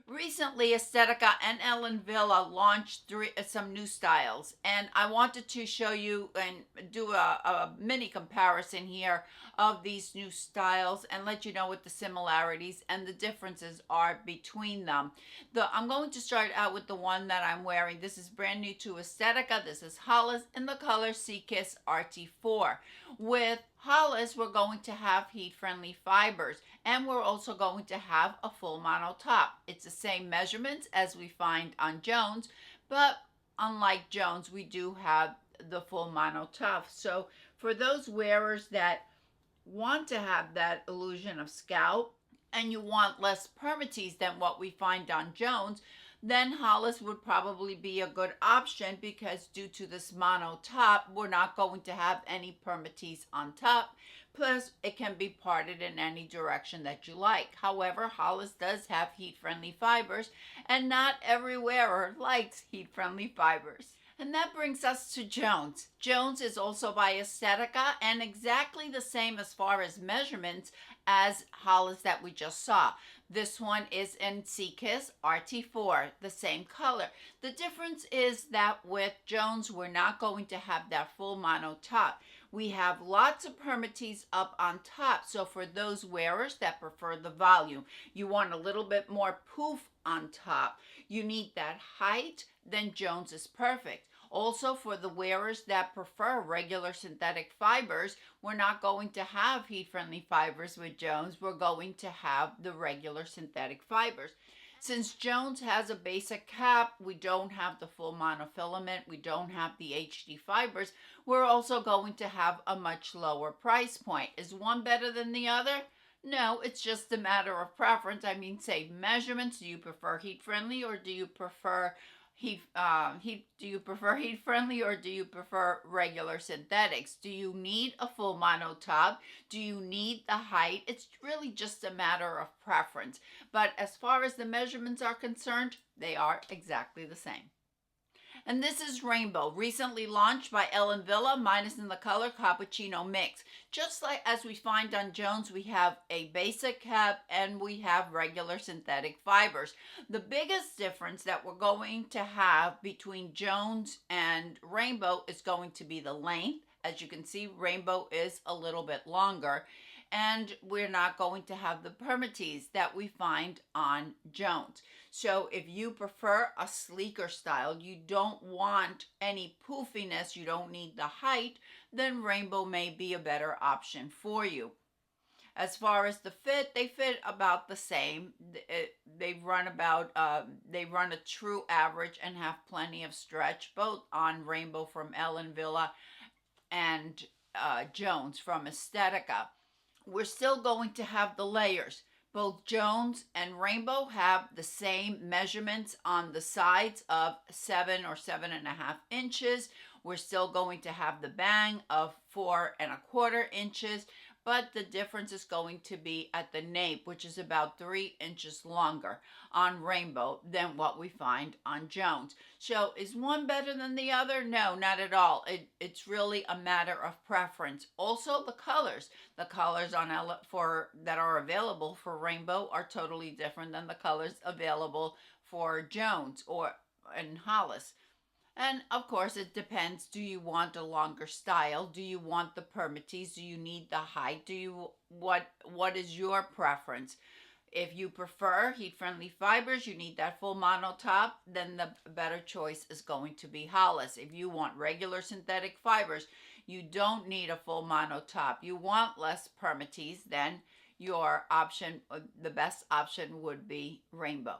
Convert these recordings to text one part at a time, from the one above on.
Recently, Estetica and Wille launched some new styles, and I wanted to show you and do a mini comparison here of these new styles and let you know what the similarities and the differences are between them. I'm going to start out with the one that I'm wearing. This is brand new to Estetica. This is Hollis in the color Sea Kiss RT4. With Hollis, we're going to have heat-friendly fibers, and we're also going to have a full mono top. It's the same measurements as we find on Jones, but unlike Jones, we do have the full mono top. So for those wearers that want to have that illusion of scalp and you want less permatease than what we find on Jones, then Hollis would probably be a good option because due to this mono top, we're not going to have any permatease on top. Plus, it can be parted in any direction that you like. However, Hollis does have heat-friendly fibers, and not every wearer likes heat-friendly fibers. And that brings us to Jones. Jones is also by Estetica and exactly the same as far as measurements as Hollis that we just saw. This one is in Sea Kiss RT4, the same color. The difference is that with Jones, we're not going to have that full mono top. We have lots of permatease up on top. So for those wearers that prefer the volume, you want a little bit more poof on top, you need that height, then Jones is perfect. Also, for the wearers that prefer regular synthetic fibers, we're not going to have heat-friendly fibers with Jones. We're going to have the regular synthetic fibers. Since Jones has a basic cap, we don't have the full monofilament, we don't have the HD fibers, we're also going to have a much lower price point. Is one better than the other? No, it's just a matter of preference. I mean, say measurements. Do you prefer heat-friendly or do you prefer heat-friendly or do you prefer regular synthetics? Do you need a full mono top? Do you need the height? It's really just a matter of preference. But as far as the measurements are concerned, they are exactly the same. And this is Rainbow, recently launched by Wille, minus in the color Cappuccino Mix. Just like as we find on Jones, we have a basic cap and we have regular synthetic fibers. The biggest difference that we're going to have between Jones and Rainbow is going to be the length. As you can see, Rainbow is a little bit longer. And we're not going to have the permatease that we find on Jones. So if you prefer a sleeker style, you don't want any poofiness, you don't need the height, then Rainbow may be a better option for you. As far as the fit, they fit about the same. They run a true average and have plenty of stretch, both on Rainbow from Wille and Jones from Estetica. We're still going to have the layers. Both Jones and Rainbow have the same measurements on the sides of 7 or 7.5 inches. We're still going to have the bang of 4.25 inches, but the difference is going to be at the nape, which is about 3 inches longer on Rainbow than what we find on Jones. So is one better than the other? No, not at all. It's really a matter of preference. Also, the colors on that are available for Rainbow are totally different than the colors available for Jones or in Hollis. And of course, it depends. Do you want a longer style? Do you want the permatease? Do you need the height? What is your preference? If you prefer heat-friendly fibers, you need that full mono top, then the better choice is going to be Hollis. If you want regular synthetic fibers, you don't need a full mono top. You want less permatease, then your option, the best option would be Rainbow.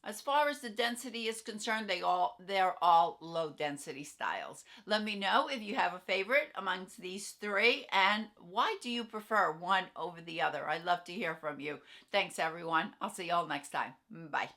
As far as the density is concerned, they're all low density styles. Let me know if you have a favorite amongst these three and why do you prefer one over the other? I'd love to hear from you. Thanks everyone. I'll see you all next time. Bye.